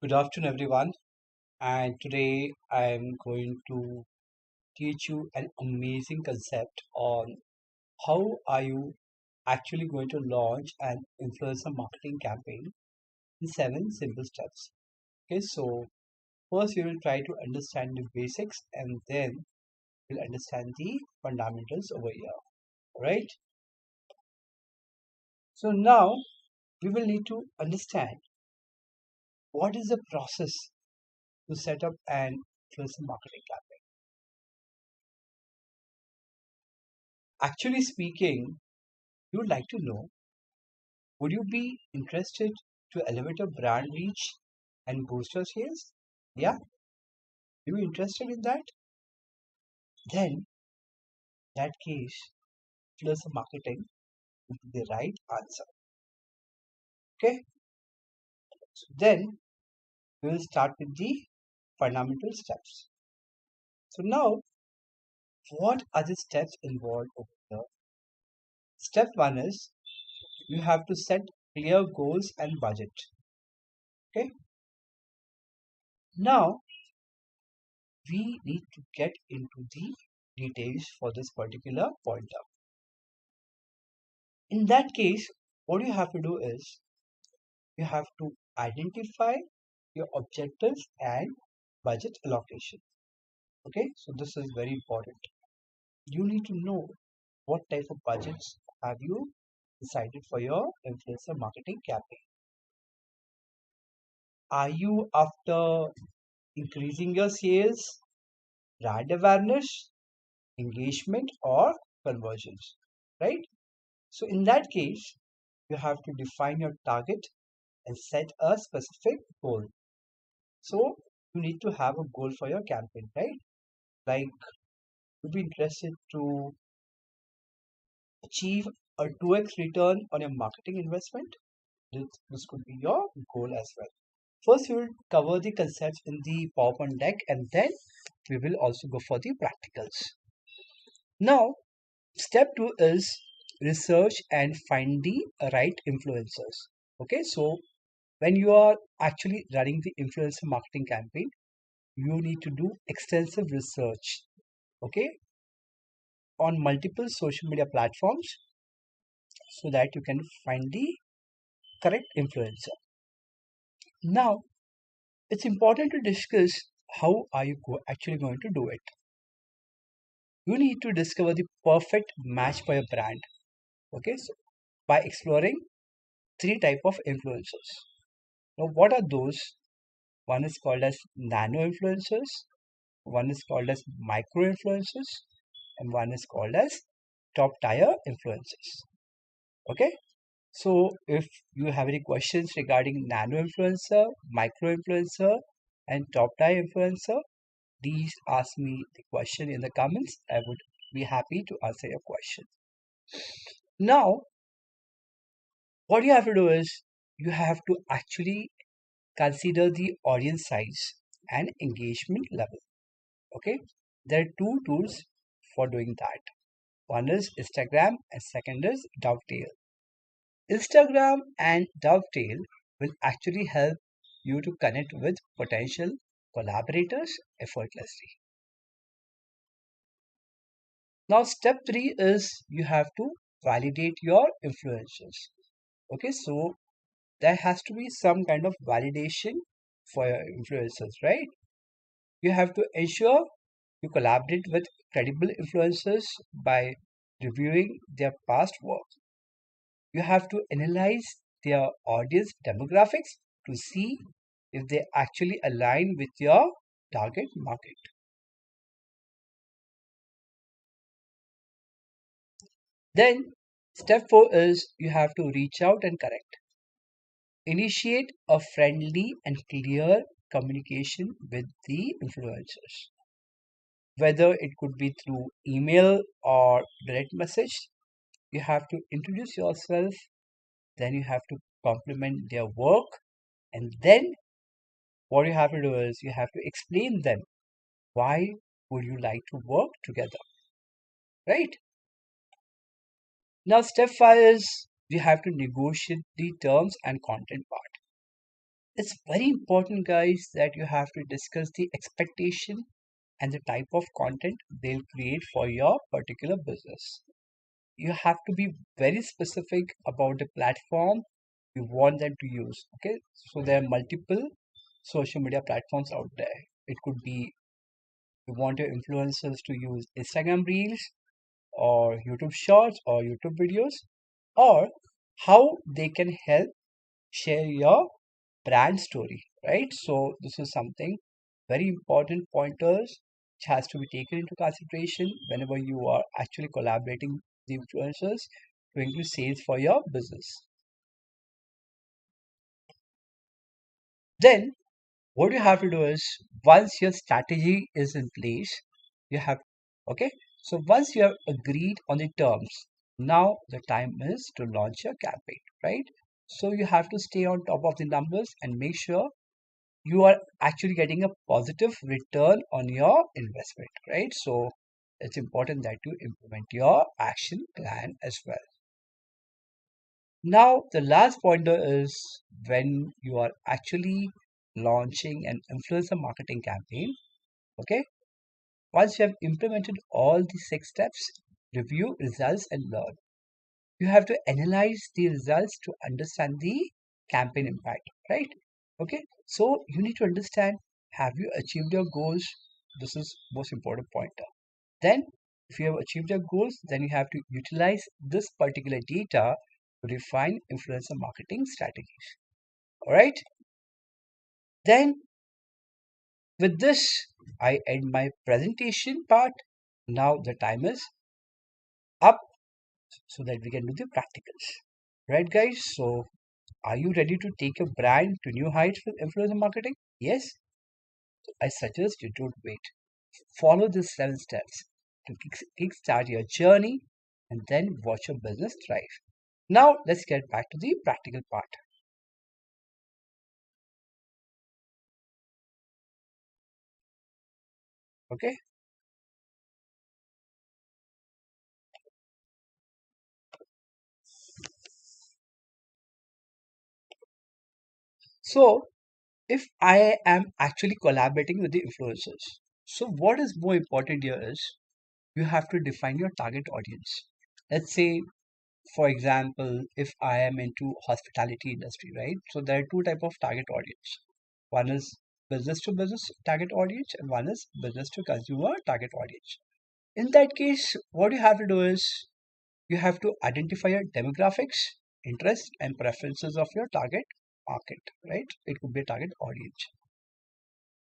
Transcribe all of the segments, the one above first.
Good afternoon, everyone. And today I'm going to teach you an amazing concept on how are you actually going to launch an influencer marketing campaign in 7 simple steps. Okay, so first we will try to understand the basics and then we'll understand the fundamentals over here. Right? So now we will need to understand what is the process to set up an influencer marketing campaign. Actually speaking, you would like to know, would you be interested to elevate your brand reach and boost your sales? Yeah, you interested in that? Then, in that case, influencer marketing would be the right answer. Okay, so then we will start with the fundamental steps. So now, what are the steps involved over here? Step one is you have to set clear goals and budget. Okay, now we need to get into the details for this particular pointer. In that case, what you have to do is you have to identify your objectives and budget allocation. Okay, so this is very important. You need to know what type of budgets have you decided for your influencer marketing campaign. Are you after increasing your sales, brand awareness, engagement, or conversions? Right? So, in that case, you have to define your target and set a specific goal. So you need to have a goal for your campaign, right? Like you'd be interested to achieve a 2x return on your marketing investment. This could be your goal as well. First, we will cover the concepts in the PowerPoint deck and then we will also go for the practicals. Now, step two is research and find the right influencers. Okay, so when you are actually running the influencer marketing campaign, you need to do extensive research, okay, on multiple social media platforms so that you can find the correct influencer. Now, it's important to discuss how are you actually going to do it. You need to discover the perfect match for your brand, okay, so by exploring three type of influencers. Now, what are those? One is called as nano influencers, one is called as micro influencers, and one is called as top tier influencers. Okay, so if you have any questions regarding nano influencer, micro influencer, and top tier influencer, please ask me the question in the comments. I would be happy to answer your question. Now, what you have to do is you have to actually consider the audience size and engagement level. Okay, there are two tools for doing that. One is Instagram and second is Dovetail. Instagram and Dovetail will actually help you to connect with potential collaborators effortlessly. Now, step three is you have to validate your influencers. Okay, so there has to be some kind of validation for your influencers, right? You have to ensure you collaborate with credible influencers by reviewing their past work. You have to analyze their audience demographics to see if they actually align with your target market. Then, step four is you have to reach out and connect. Initiate a friendly and clear communication with the influencers. Whether it could be through email or direct message, you have to introduce yourself, then you have to compliment their work, and then what you have to do is you have to explain them why would you like to work together, right? Now, step five is you have to negotiate the terms and content part. it's very important, guys, that you have to discuss the expectation and the type of content they'll create for your particular business. You have to be very specific about the platform you want them to use. Okay, so there are multiple social media platforms out there. It could be you want your influencers to use Instagram Reels or YouTube Shorts or YouTube videos, or how they can help share your brand story, right? So this is something very important pointers which has to be taken into consideration whenever you are actually collaborating with the influencers to increase sales for your business. Then what you have to do is, once your strategy is in place, you have, okay, so once you have agreed on the terms, now the time is to launch your campaign, right? So you have to stay on top of the numbers and make sure you are actually getting a positive return on your investment, right? So it's important that you implement your action plan as well. Now, the last pointer is when you are actually launching an influencer marketing campaign. Okay, once you have implemented all the 6 steps, review results and learn. You have to analyze the results to understand the campaign impact, right? Okay, so you need to understand, have you achieved your goals? This is most important pointer. Then if you have achieved your goals, then you have to utilize this particular data to refine influencer marketing strategies. All right, then with this I end my presentation part. Now the time is up so that we can do the practicals. Right, guys? So are you ready to take your brand to new heights with influencer marketing? Yes, I suggest you don't wait. Follow these 7 steps to kickstart your journey and then watch your business thrive. Now, let's get back to the practical part. Okay, so if I am actually collaborating with the influencers, so what is more important here is you have to define your target audience. Let's say, for example, if I am into hospitality industry, right? So there are two type of target audience. One is business to business target audience and one is business to consumer target audience. In that case, what you have to do is you have to identify your demographics, interests and preferences of your target market, right? It could be a target audience.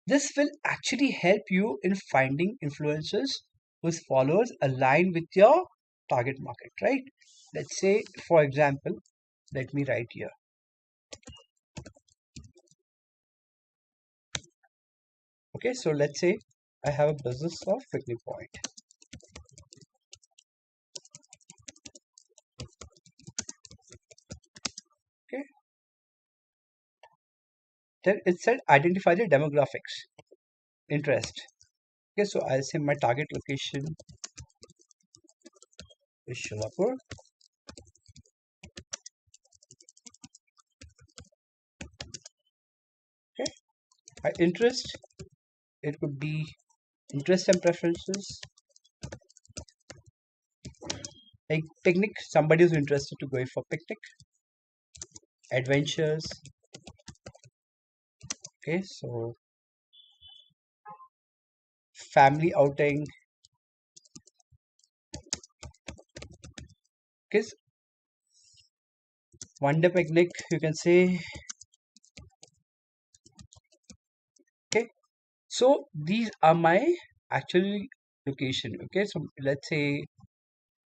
This will actually help you in finding influencers whose followers align with your target market, right? Let's say, for example, let me write here. Okay, so let's say I have a business of picnic point. Okay, then it said identify the demographics, interest. Okay, so I'll say my target location is Sholapur. Okay, my interest, it could be interest and preferences. Like picnic, somebody who's interested to go for picnic, adventures. Okay, so family outing. Okay, one day picnic, you can say. Okay, so these are my actual location. Okay, so let's say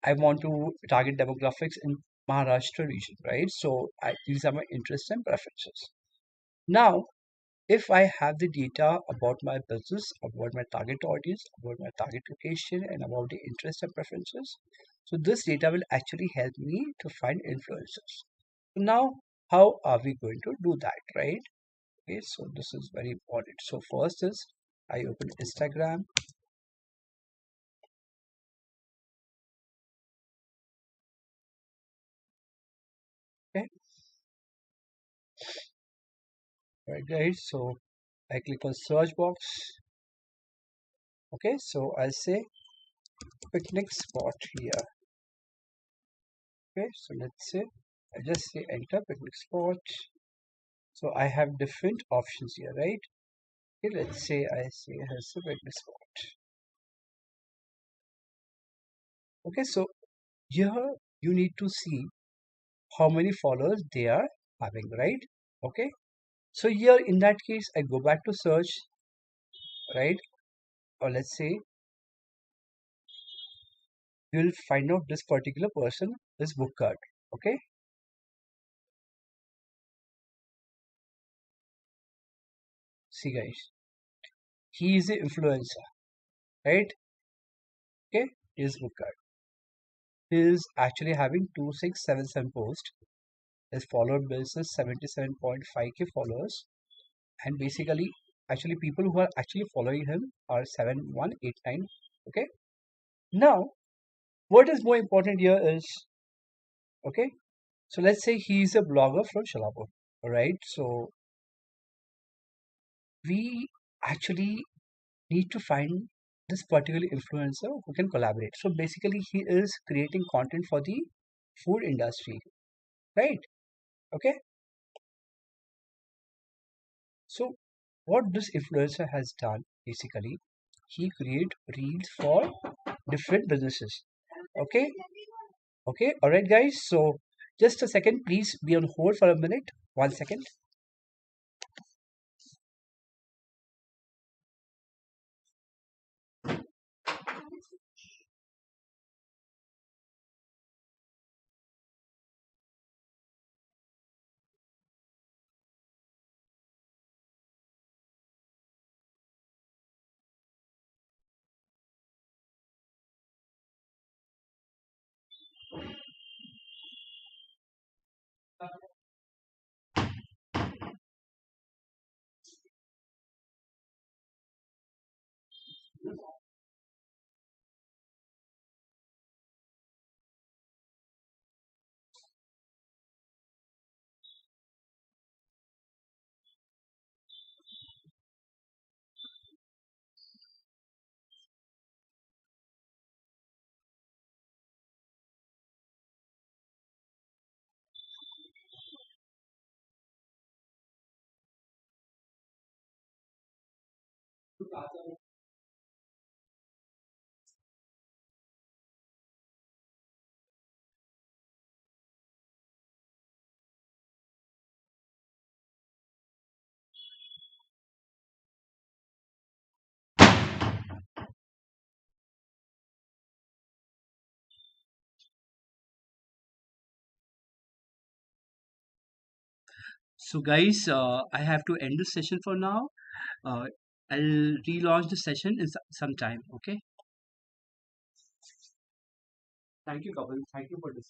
I want to target demographics in Maharashtra region, right? So these are my interests and preferences. Now, if I have the data about my business, about my target audience, about my target location, and about the interests and preferences, so this data will actually help me to find influencers. Now, how are we going to do that, right? Okay, so this is very important. So first is I open Instagram. Okay, Right, guys. So I click on search box. Okay, so I'll say picnic spot here. Okay, so let's say I just say enter picnic spot. So I have different options here, right? Okay, let's say I say here's a picnic spot. Okay, so here you need to see how many followers they are having, right? Okay, so here in that case I go back to search, right? Or let's say you'll find out this particular person is book card. Okay, see guys, he is an influencer, right? Okay, his book card. He is actually having 2677 posts. His follower base is 77.5k followers, and basically, actually, people who are actually following him are 7189. Okay, now what is more important here is, okay, so let's say he's a blogger from Shalapur. All right, so we actually need to find this particular influencer who can collaborate. So basically, he is creating content for the food industry, right? Okay, so what this influencer has done basically, he create reels for different businesses. Okay, okay, all right, guys. So just a second, please be on hold for a minute. 1 second. So guys, I have to end this session for now. Uh, I'll relaunch the session in some time. Okay. Thank you, Kapil. Thank you for this.